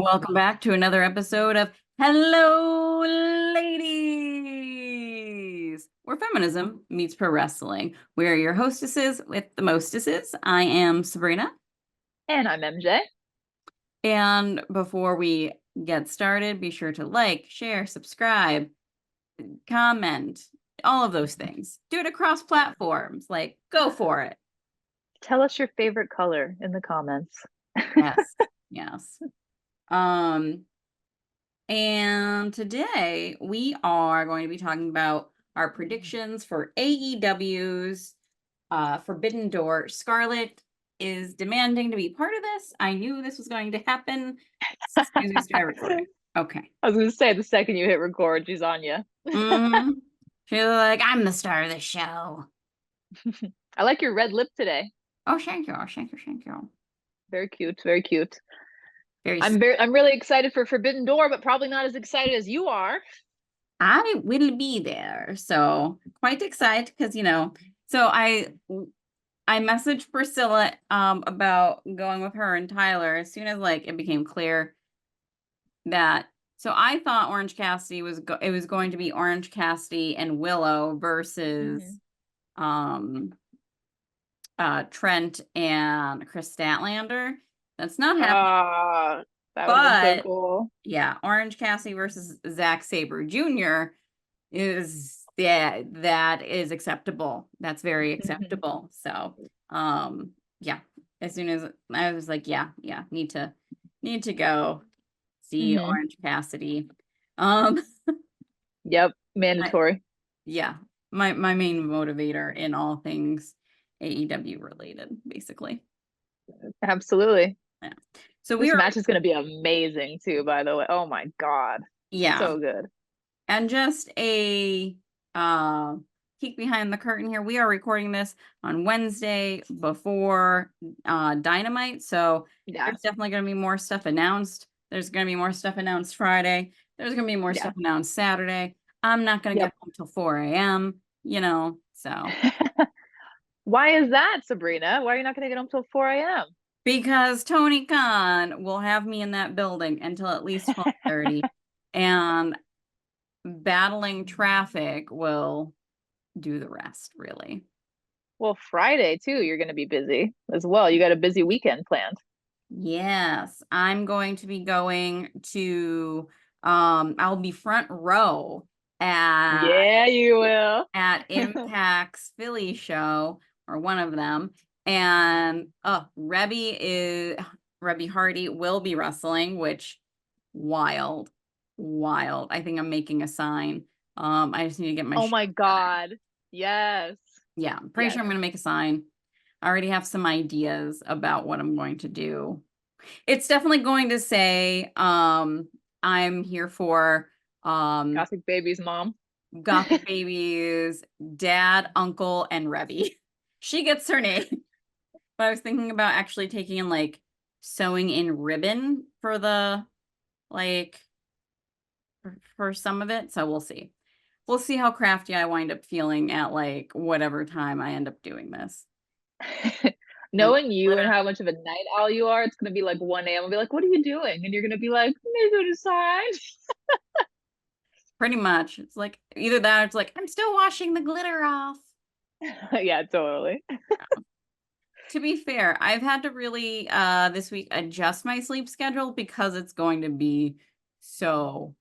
Welcome back to another episode of Hello Ladies, where feminism meets pro wrestling. We're your hostesses with the mostesses. I am Sabrina. And I'm MJ. And before we get started, be sure to like, share, subscribe, comment, all of those things. Do it across platforms. Like, go for it. Tell us your favorite color in the comments. Yes. Yes. Um, And today we are going to be talking about our predictions for AEW's Forbidden Door. Scarlett is demanding to be part of this. I knew this was going to happen as soon as we started recording. Okay. I was going to say the second you hit record, she's on you. Mm-hmm. She's like, I'm the star of the show. I like your red lip today. Oh, thank you. Thank you. Thank you. Very cute. Very cute. Very I'm really excited for Forbidden Door, but probably not as excited as you are. I will be there. So quite excited because, so I messaged Priscilla about going with her and Tyler as soon as it became clear that I thought Orange Cassidy it was going to be Orange Cassidy and Willow versus um Trent and Chris Statlander. That's not happening. That would have been so But cool. yeah, Orange Cassidy versus Zack Sabre Jr. that is acceptable. That's very acceptable. So yeah, as soon as I was like, yeah, need to go see Orange Cassidy. Um Yep, I, mandatory. yeah, my main motivator in all things AEW related, basically. Absolutely. Yeah. So we This were match is going to be amazing too, by the way. Oh my God. yeah. So good. And just a uh, peek behind the curtain here. We are recording this on Wednesday before Dynamite. So Yeah. there's definitely going to be more stuff announced. There's going to be more stuff announced Friday. There's going to be more Yeah. stuff announced Saturday. I'm not going to Yep. get home till 4 a.m., so. Why is that, Sabrina? Why are you not going to get home till 4 a.m.? Because Tony Khan will have me in that building until at least 12:30. And battling traffic will do the rest, really. Well, Friday too, you're going to be busy as well. You got a busy weekend planned. Yes, I'm going to be going to I'll be front row Yeah, you will. at Impact's Philly show, or one of them. And Rebby Hardy will be wrestling, which wild. I think I'm making a sign. I just need to get my Oh shit my together. God. Yes. Yeah, I'm pretty Yes. sure I'm gonna make a sign. I already have some ideas about what I'm going to do. It's definitely going to say, I'm here for Gothic Baby's mom. Gothic Baby's dad, uncle, and Rebby. She gets her name. But I was thinking about actually taking in sewing in ribbon for the like for some of it. So we'll see. We'll see how crafty I wind up feeling at whatever time I end up doing this. And Knowing you and how much of a night owl you are, it's going to be like 1 a.m. I'll be like, what are you doing? And you're going to be like, I'm going to decide. pretty much. It's like either that or it's like, I'm still washing the glitter off. Yeah, totally. To be fair, I've had to really this week adjust my sleep schedule because it's going to be so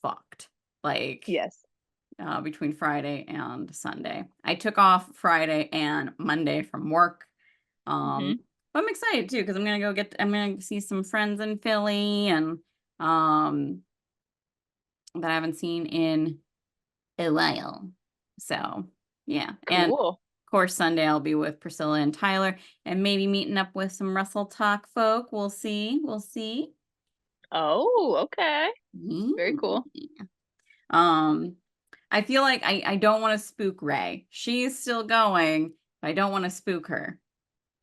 fucked. Yes. Between Friday and Sunday. I took off Friday and Monday from work. Hmm. But I'm excited too because I'm gonna see some friends in Philly and um that I haven't seen in a while. So yeah. And Cool. of course Sunday I'll be with Priscilla and Tyler and maybe meeting up with some Russell Talk folk. We'll see. We'll see. Oh, okay. Very cool. Yeah. Um I feel like I don't want to spook Ray. She's still going, but I don't want to spook her.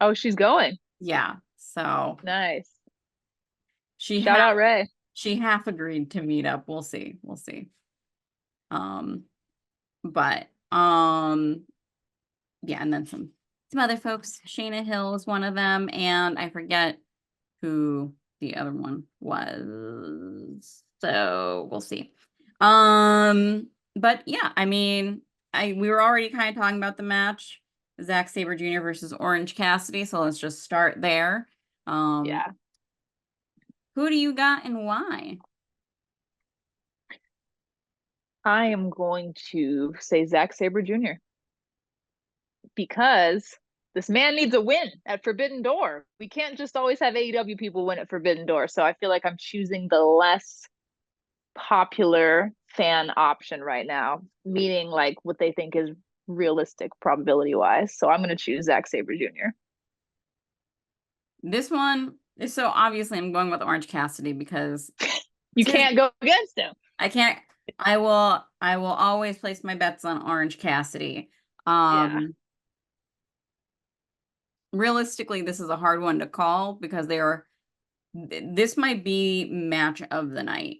Oh, she's going. Yeah. So Nice. she Shout half out Ray. she half agreed to meet up. We'll see. We'll see. Um, but yeah, and then some other folks. Shayna Hill is one of them, and I forget who the other one was. So we'll see. But yeah, I mean, we were already kind of talking about the match, Zack Sabre Jr. versus Orange Cassidy. So let's just start there. Yeah. Who do you got and why? I am going to say Zack Sabre Jr. because this man needs a win at Forbidden Door. We can't just always have AEW people win at Forbidden Door. So I feel like I'm choosing the less popular fan option right now, meaning like what they think is realistic probability wise. So I'm going to choose Zack Sabre Jr. This one is so obviously I'm going with Orange Cassidy because You it's his, can't go against him. I can't I will always place my bets on Orange Cassidy. Yeah. Realistically, this is a hard one to call because this might be match of the night.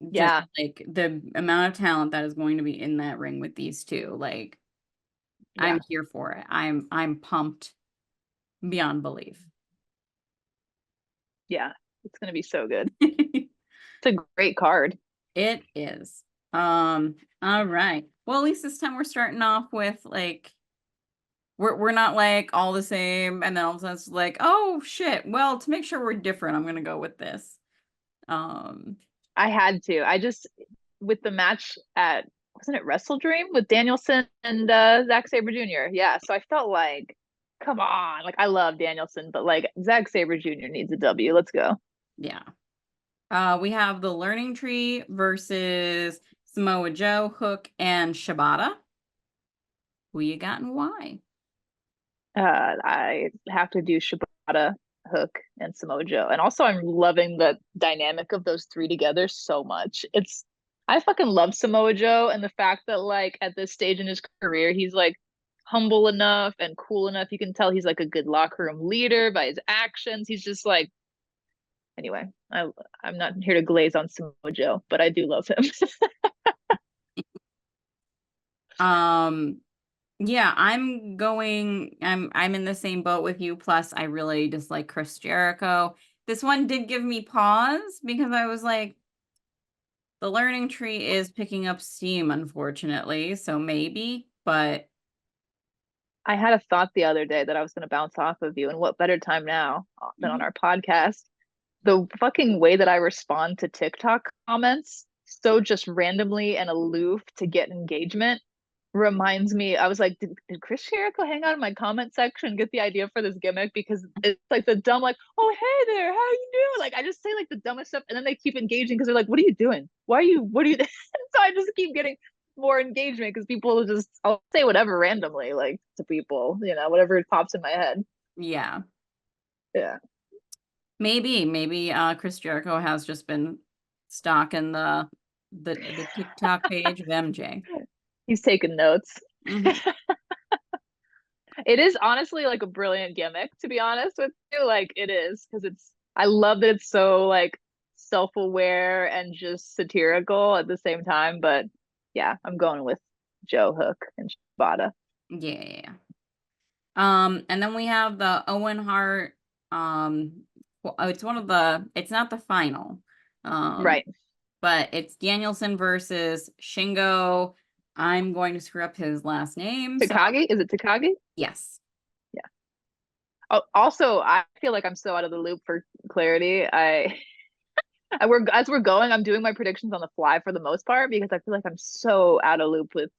Just Yeah. like the amount of talent that is going to be in that ring with these two. Like Yeah. I'm here for it. I'm pumped beyond belief. Yeah. It's going to be so good. It's a great card. It is. All right. Well, at least this time we're starting off with like we're not like all the same, and then all of a sudden it's like, oh shit. Well, to make sure we're different, I'm gonna go with this. Um, I had to. I just with the match at wasn't it Wrestle Dream with Danielson and Zack Sabre Jr. Yeah, so I felt like, come on, like I love Danielson, but like Zack Sabre Jr. needs a W. Let's go. yeah. We have the Learning Tree versus Samoa Joe, Hook, and Shibata. Who you got and why? I have to do Shibata, Hook, and Samoa Joe, and also I'm loving the dynamic of those three together so much. It's I fucking love Samoa Joe and the fact that like at this stage in his career, he's like humble enough and cool enough. You can tell he's like a good locker room leader by his actions. He's just like anyway. I'm not here to glaze on Samoa Joe, but I do love him. Um, yeah, I'm in the same boat with you. Plus, I really dislike Chris Jericho. This one did give me pause because I was like, the Learning Tree is picking up steam, unfortunately. So maybe, but I had a thought the other day that I was going to bounce off of you, and what better time now than on mhm. our podcast? The fucking way that I respond to TikTok comments, so just randomly and aloof to get engagement, reminds me. I was like, did Chris Jericho hang out in my comment section and get the idea for this gimmick? Because it's like the dumb, like, oh, hey there, how you doing? Like, I just say like the dumbest stuff, and then they keep engaging because they're like, what are you doing? What are you? So I just keep getting more engagement because people just, I'll say whatever randomly, like to people, whatever pops in my head. Yeah, Yeah. maybe Chris Jericho has just been stalking the TikTok page of MJ. He's taking notes. Hmm. It is honestly like a brilliant gimmick, to be honest with you. Like it is because I love that it's so like self-aware and just satirical at the same time. But yeah, I'm going with Joe Hook and Shibata. Yeah. And then we have the Owen Hart. It's not the final. Um, Right. but it's Danielson versus Shingo. I'm going to screw up his last name, so Takagi? Is it Takagi? yes. Yeah. Oh, also, I feel like I'm so out of the loop for clarity. As we're going, I'm doing my predictions on the fly for the most part because I feel like I'm so out of loop with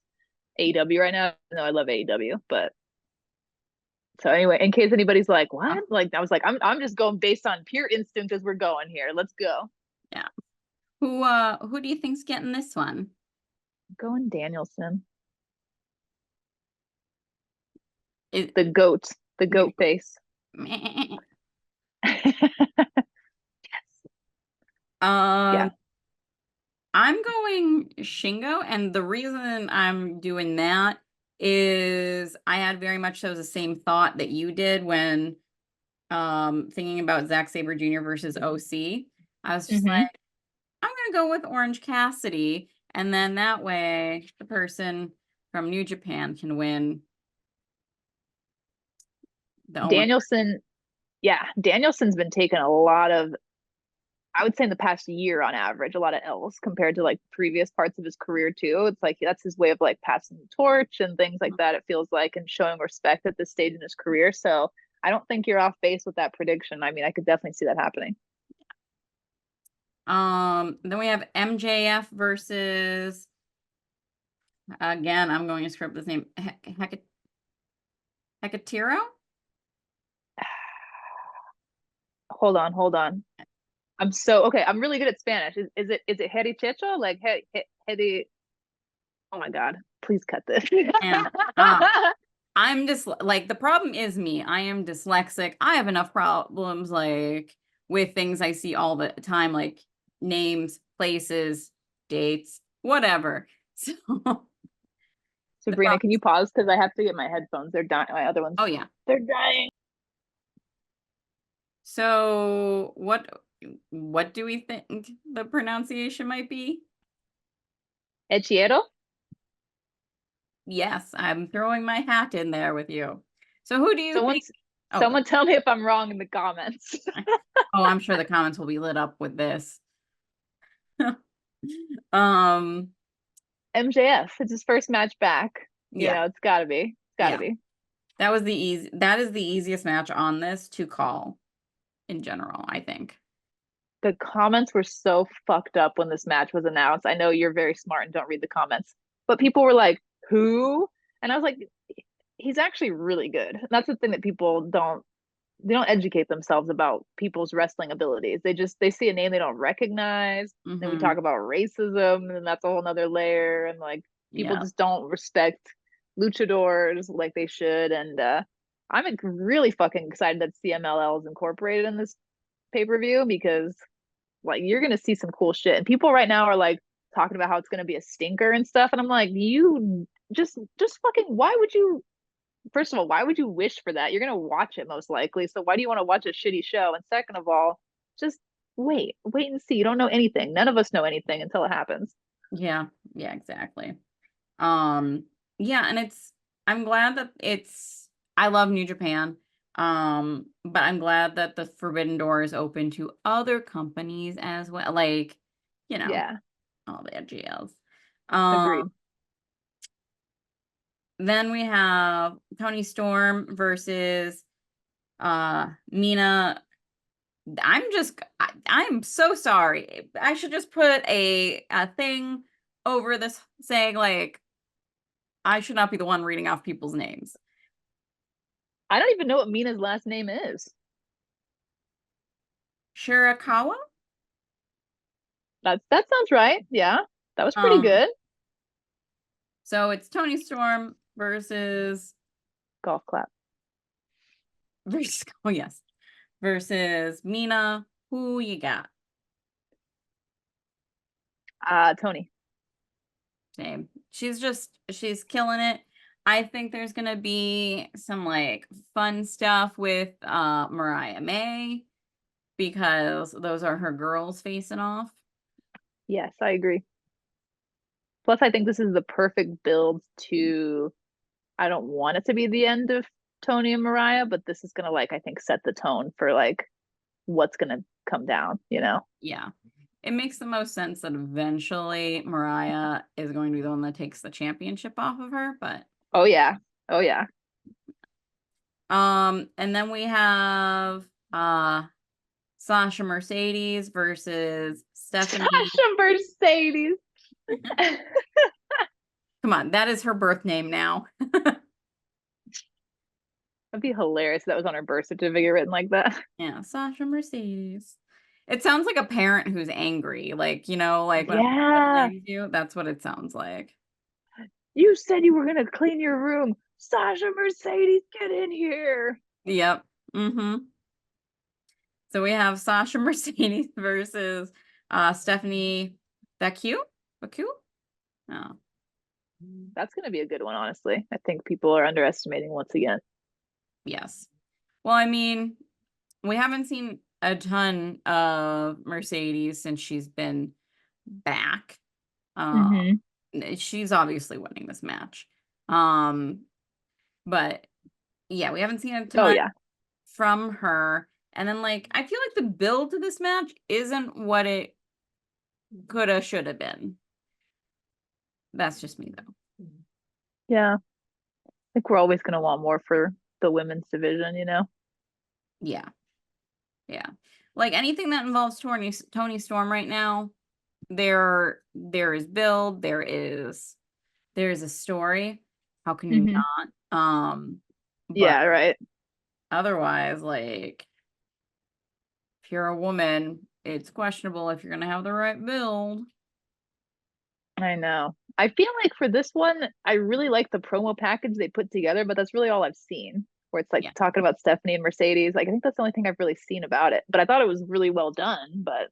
AEW right now. No, I love AEW, but so anyway, in case anybody's like, Oh, what? Like I was like, I'm just going based on pure instinct as we're going here. Let's go. yeah. Who do you think's getting this one? Going Danielson. It, The goat. The goat face. um, Yeah. I'm going Shingo, and the reason I'm doing that is I had very much so the same thought that you did when thinking about Zack Sabre Jr. versus OC. I was just Hmm. like, I'm gonna go with Orange Cassidy, and then that way the person from New Japan can win the Owen. Danielson Yeah, Danielson's been taking a lot of, I would say in the past year on average, a lot of L's compared to like previous parts of his career too. It's like that's his way of like passing the torch and things like that, it feels like, and showing respect at this stage in his career. So I don't think you're off base with that prediction. I mean, I could definitely see that happening. Then we have MJF versus, again, I'm going to script this name, Hecatiro? Hold on, hold on. I'm so okay. I'm really good at Spanish. Is it Herichecho? Like Hedi? Oh my God! Please cut this. Yeah. Uh, I'm just like, the problem is me. I am dyslexic. I have enough problems like with things I see all the time, like names, places, dates, whatever. So the Sabrina, problem can is, you pause because I have to get my headphones. They're dying. My other ones, oh yeah. they're dying. So what do we think the pronunciation might be? Echiero. Yes, I'm throwing my hat in there with you. So who do you think? Someone's Oh, someone tell me if I'm wrong in the comments. oh, I'm sure the comments will be lit up with this. Um, MJF. It's his first match back. yeah, It's gotta be. It's gotta yeah. be. That is the easiest match on this to call in general, I think. The comments were so fucked up when this match was announced. I know you're very smart and don't read the comments, but people were like, "Who?" And I was like, "He's actually really good." And that's the thing that people don't they don't educate themselves about people's wrestling abilities. They see a name they don't recognize. Then we talk Mm-hmm. about racism, and that's a whole nother layer. And like people Yeah. just don't respect luchadors like they should. And I'm really fucking excited that CMLL is incorporated in this pay-per-view because like you're gonna see some cool shit. And people right now are like talking about how it's gonna be a stinker and stuff. And I'm like, you just fucking why would you first of all, why would you wish for that? You're gonna watch it most likely. So why do you want to watch a shitty show? And second of all, just wait and see. You don't know anything. None of us know anything until it happens. Yeah. Yeah, exactly. Um, yeah, and I'm glad that I love New Japan. But I'm glad that the Forbidden Door is open to other companies as well. Like, you know, Yeah, all the GLs. Um, agreed. then we have Tony Storm versus Mina. I'm so sorry. I should just put a thing over this saying like I should not be the one reading off people's names. I don't even know what Mina's last name is. Shirakawa? That sounds right. Yeah, that was pretty Um, good. so it's Tony Storm Golf clap. versus oh yes, versus Mina. Who you got? Tony. Same. She's killing it. I think there's gonna be some like fun stuff with Mariah May because those are her girls facing off. Yes, I agree. Plus, I think this is the perfect build to. I don't want it to be the end of Tony and Mariah, but this is gonna like I think set the tone for like what's gonna come down. Yeah. It makes the most sense that eventually Mariah is going to be the one that takes the championship off of her, but Oh yeah. Oh yeah. and then we have Sasha Mercedes versus Stephanie. Sasha Mercedes. Come on, that is her birth name now. That'd be hilarious if that was on her birth certificate written like that. Yeah, Sasha Mercedes. It sounds like a parent who's angry, like, like when a parent Yeah. blames you, that's what it sounds like. You said you were gonna clean your room. Sasha Mercedes, get in here. Yep. Mm-hmm. So we have Sasha Mercedes versus Stephanie Baku. Baku? Oh, That's gonna be a good one, honestly. I think people are underestimating once again. yes. Well, I mean, we haven't seen a ton of Mercedes since she's been back. Um, Mm-hmm. she's obviously winning this match. Um, but yeah, we haven't seen a Oh ton yeah. from her. And then like I feel like the build to this match isn't what it coulda, shoulda been. That's just me though. Yeah. I think we're always going to want more for the women's division, you know? Yeah. Yeah. Like anything that involves Tony Storm right now, there is build, there's a story. How can you Hmm. not? But Yeah, right. otherwise, like if you're a woman, it's questionable if you're gonna have the right build. I know. I feel like for this one, I really like the promo package they put together, but that's really all I've seen. Where it's like Yeah. talking about Stephanie and Mercedes. Like I think that's the only thing I've really seen about it. But I thought it was really well done, but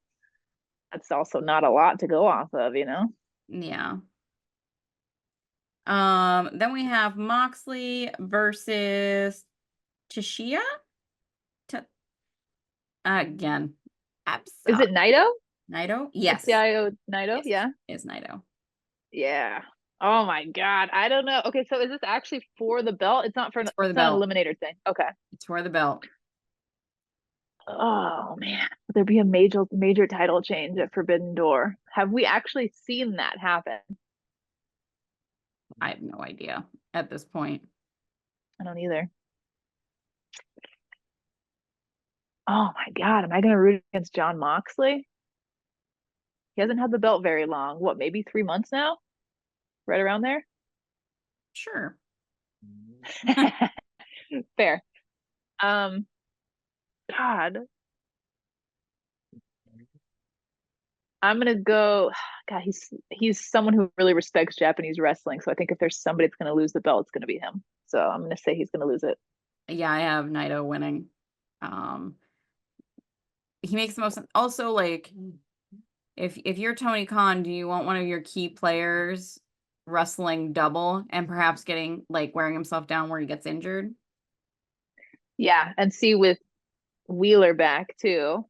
that's also not a lot to go off of, you know? Yeah. Then we have Moxley versus Tashia. Ta again. I'm Is sorry. it Naito? Naito? It's Yes. Yayo Naito? Yes. Yeah. Is Naito. Yeah. Oh my God. I don't know. Okay, so is this actually for the belt? It's for the It's not an belt. eliminator thing. Okay. It's for the belt. Oh man. Would there be a major title change at Forbidden Door? Have we actually seen that happen? I have no idea at this point. I don't either. Oh my God. Am I gonna root against John Moxley? He hasn't had the belt very long. What, maybe 3 months now? Right around there? Sure. Fair. Um, God. I'm gonna go. God, he's someone who really respects Japanese wrestling. So I think if there's somebody that's gonna lose the belt, it's gonna be him. So I'm gonna say he's gonna lose it. Yeah, I have Naito winning. Um, he makes the most sense. Also, like, if you're Tony Khan, do you want one of your key players wrestling double and perhaps getting like wearing himself down where he gets injured? Yeah, and see with Wheeler back too,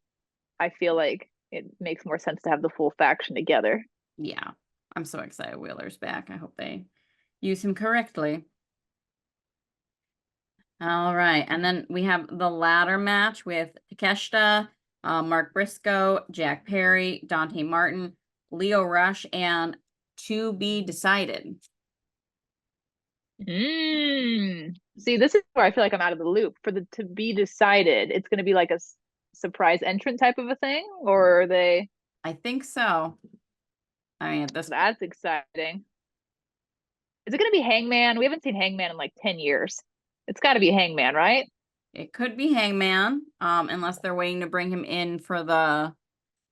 I feel like it makes more sense to have the full faction together. Yeah, I'm so excited Wheeler's back. I hope they use him correctly. All right, and then we have the ladder match with Takeshita, Mark Briscoe, Jack Perry, Dante Martin, Leo Rush, and To Be Decided. See, this is where I feel like I'm out of the loop. For the to be decided, it's gonna be like a surprise entrant type of a thing, or are they? I think so. I mean, at this point, That's exciting. Is it gonna be Hangman? We haven't seen Hangman in like 10 years. It's got to be Hangman, right? it could be Hangman, unless they're waiting to bring him in for the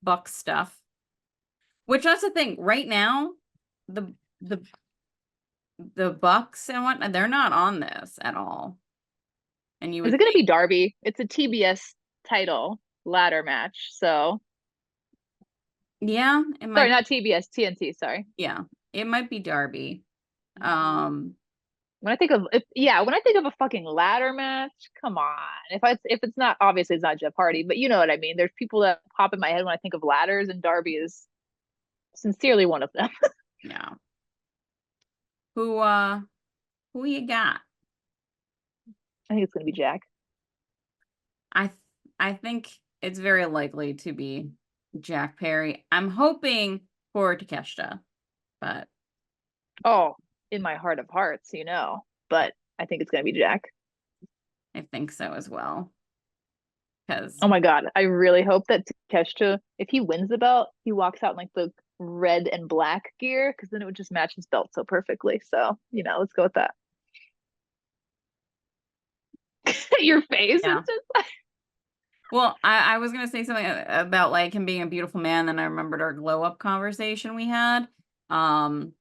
Buck stuff. Which that's the thing. Right now, the the the Bucks and whatnot, they're not on this at all. And you Is it would going to think, be Darby? It's a TBS title ladder match. So, yeah, it sorry, might, not TBS, TNT, sorry. yeah, it might be Darby. Um, When I think of yeah, when I think of a fucking ladder match, come on. If it's not obviously it's not Jeff Hardy, but you know what I mean. There's people that pop in my head when I think of ladders, and Darby is sincerely one of them. yeah. Who you got? I think it's gonna be Jack. I th I think it's very likely to be Jack Perry. I'm hoping for Takeshita, but Oh, in my heart of hearts, you know. yeah, But I think it's gonna be Jack. I think so as well. Because Oh my God. I really hope that Takeshita, if he wins the belt, he walks out in like the red and black gear because then it would just match his belt so perfectly. So, you know, let's go with that. Your face is yeah. just like, Well, I was gonna say something about like him being a beautiful man, then I remembered our glow up conversation we had. Um,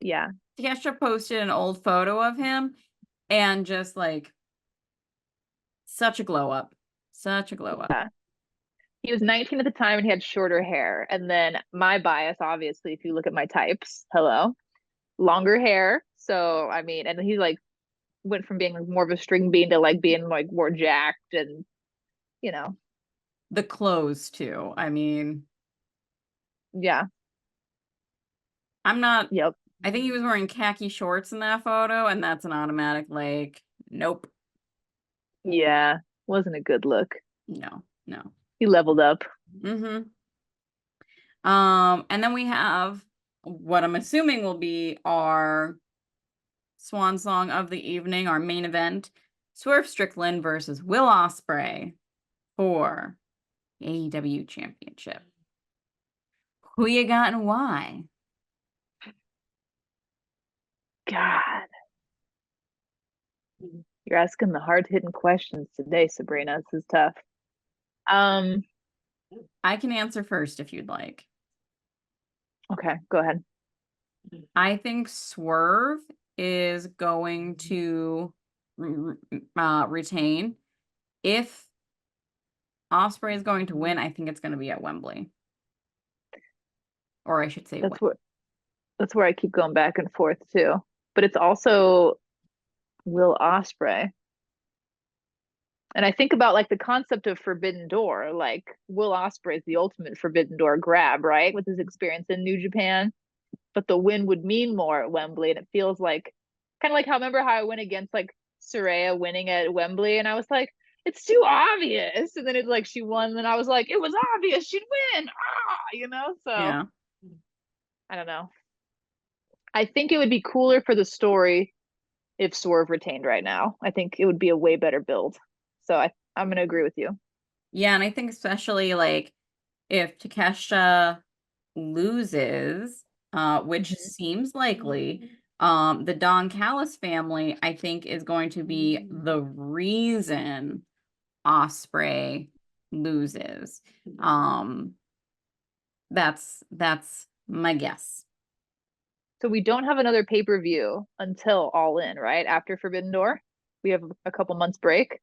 yeah. Takeshita posted an old photo of him and just like such a glow up. Such a glow up. Yeah. He was 19 at the time and he had shorter hair. And then my bias, obviously, if you look at my types, hello, longer hair. So, I mean, and he like went from being like more of a string bean to like being like more jacked and, you know, The clothes too. I mean, yeah. I'm not Yep. I think he was wearing khaki shorts in that photo, and that's an automatic like, nope. Yeah, wasn't a good look. No, no. He leveled up. Mm-hmm. And then we have what I'm assuming will be our swan song of the evening, our main event, Swerve Strickland versus Will Ospreay for AEW Championship. Who you got and why? God, you're asking the hard-hitting questions today, Sabrina. This is tough. Um, I can answer first if you'd like. okay, go ahead. I think Swerve is going to retain. If Osprey is going to win, I think it's going to be at Wembley, or I should say, That's what that's where I keep going back and forth too. But it's also Will Ospreay. And I think about like the concept of Forbidden Door, like Will Ospreay is the ultimate Forbidden Door grab, right? With his experience in New Japan. But the win would mean more at Wembley. And it feels like kind of like how remember how I went against like Saraya winning at Wembley and I was like, it's too obvious. And then it's like she won, and I was like, it was obvious she'd win. So yeah, I don't know. I think it would be cooler for the story if Swerve retained right now. I think it would be a way better build. So I'm gonna agree with you. yeah, and I think especially like if Takeshita loses, which Mhm. seems likely, the Don Callis family, I think, is going to be the reason Osprey loses. That's my guess. So we don't have another pay-per-view until All In, right? After Forbidden Door. We have a couple months break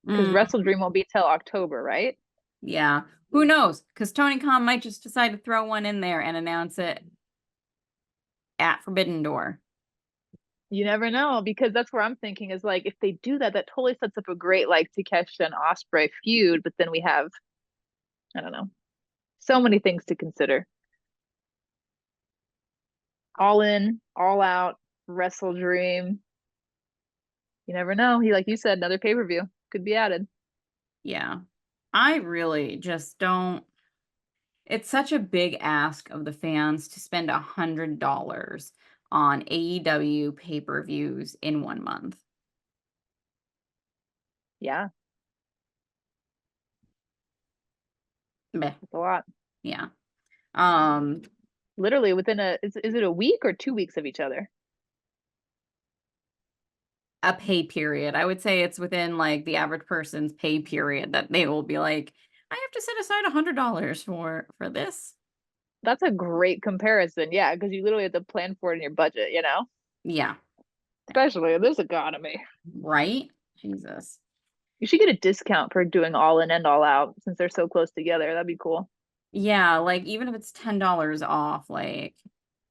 because Mm, Wrestle Dream won't be till October, right? yeah. Who knows? Because Tony Khan might just decide to throw one in there and announce it at Forbidden Door. You never know because that's where I'm thinking is like if they do that, that totally sets up a great like Takeshita and Osprey feud. But then we have I don't know so many things to consider. All In, All Out, Wrestle Dream. You never know. He like you said, another pay-per-view could be added. Yeah. I really just don't. It's such a big ask of the fans to spend $100 on AEW pay-per-views in 1 month. Yeah, Meh. that's a lot. Yeah. Um, Literally within is it a week or 2 weeks of each other? a pay period. I would say it's within like the average person's pay period that they will be like, I have to set aside $100 for this. That's a great comparison. Yeah, because you literally have to plan for it in your budget, Yeah. especially in this economy. Right? Jesus. You should get a discount for doing all in and all out since they're so close together. That'd be cool. Yeah, like even if it's $10 off, like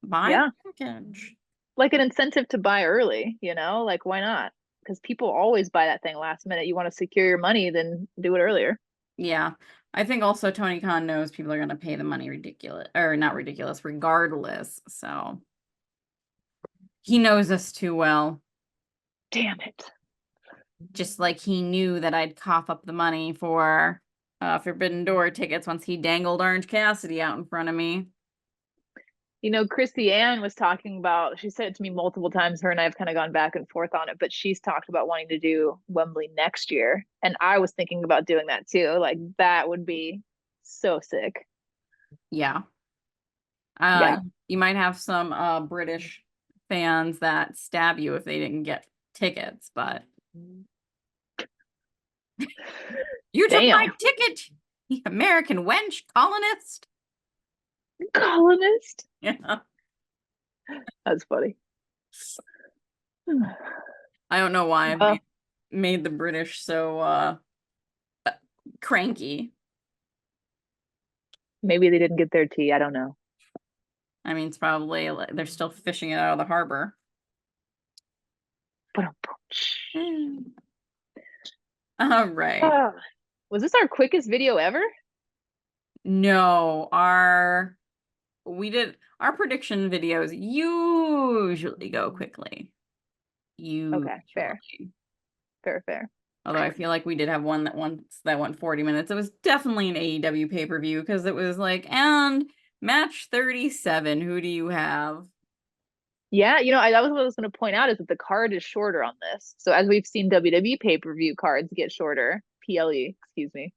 buy Yeah, the package. like an incentive to buy early, like why not? Because people always buy that thing last minute. You want to secure your money, then do it earlier. Yeah. I think also Tony Khan knows people are going to pay the money ridiculous or not ridiculous, regardless. So he knows us too well. Damn it. Just like he knew that I'd cough up the money for Forbidden Door tickets once he dangled Orange Cassidy out in front of me. Chrissy Ann was talking about, she said it to me multiple times. Her and I have kind of gone back and forth on it, but she's talked about wanting to do Wembley next year. And I was thinking about doing that too. Like, that would be so sick. Yeah. Uh, Yeah. you might have some British fans that stab you if they didn't get tickets, but you took my Damn. ticket, you American wench colonist. Colonist. Yeah. That's funny. I don't know why I've Well, made the British so cranky. maybe they didn't get their tea. I don't know. I mean, it's probably they're still fishing it out of the harbor. But Mm. All right. was this our quickest video ever? No, our prediction videos usually go quickly. Okay, fair. Usually. Fair, fair. Although I feel like we did have one that went 40 minutes. It was definitely an AEW pay-per-view because it was like, and match 37, who do you have? Yeah, that was what I was going to point out is that the card is shorter on this. So as we've seen WWE pay-per-view cards get shorter, PLE, excuse me,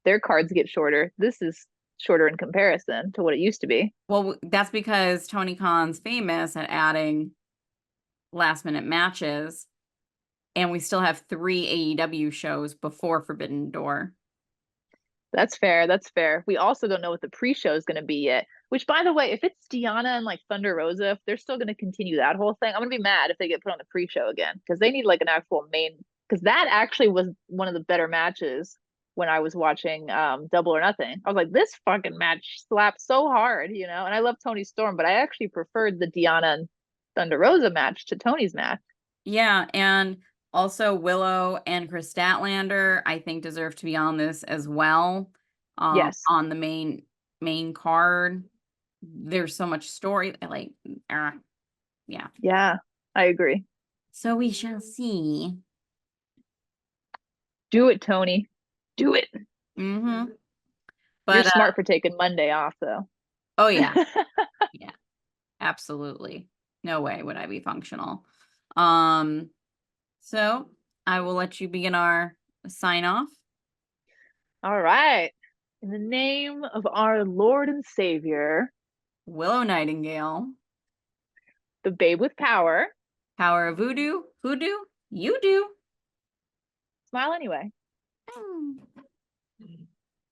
their cards get shorter. This is shorter in comparison to what it used to be. Well, that's because Tony Khan's famous at adding last minute matches, and we still have 3 AEW shows before Forbidden Door. That's fair. That's fair. We also don't know what the pre-show is going to be yet. Which, by the way, if it's Diana and like Thunder Rosa, if they're still going to continue that whole thing, I'm going to be mad if they get put on the pre-show again because they need like an actual main. Because that actually was one of the better matches when I was watching Double or Nothing. I was like, this fucking match slaps so hard, And I love Tony Storm, but I actually preferred the Diana and Thunder Rosa match to Tony's match. Yeah, and also Willow and Chris Statlander, I think, deserve to be on this as well. Yes. On the main card. There's so much story, like, yeah. Yeah, I agree. So we shall see. Do it, Tony. Do it. Mm-hmm. You're But smart for taking Monday off, though. oh yeah, yeah, absolutely. No way would I be functional. So I will let you begin our sign off. All right. In the name of our Lord and Savior, Willow Nightingale, the Babe with Power, power of voodoo, you do. smile anyway. Hmm.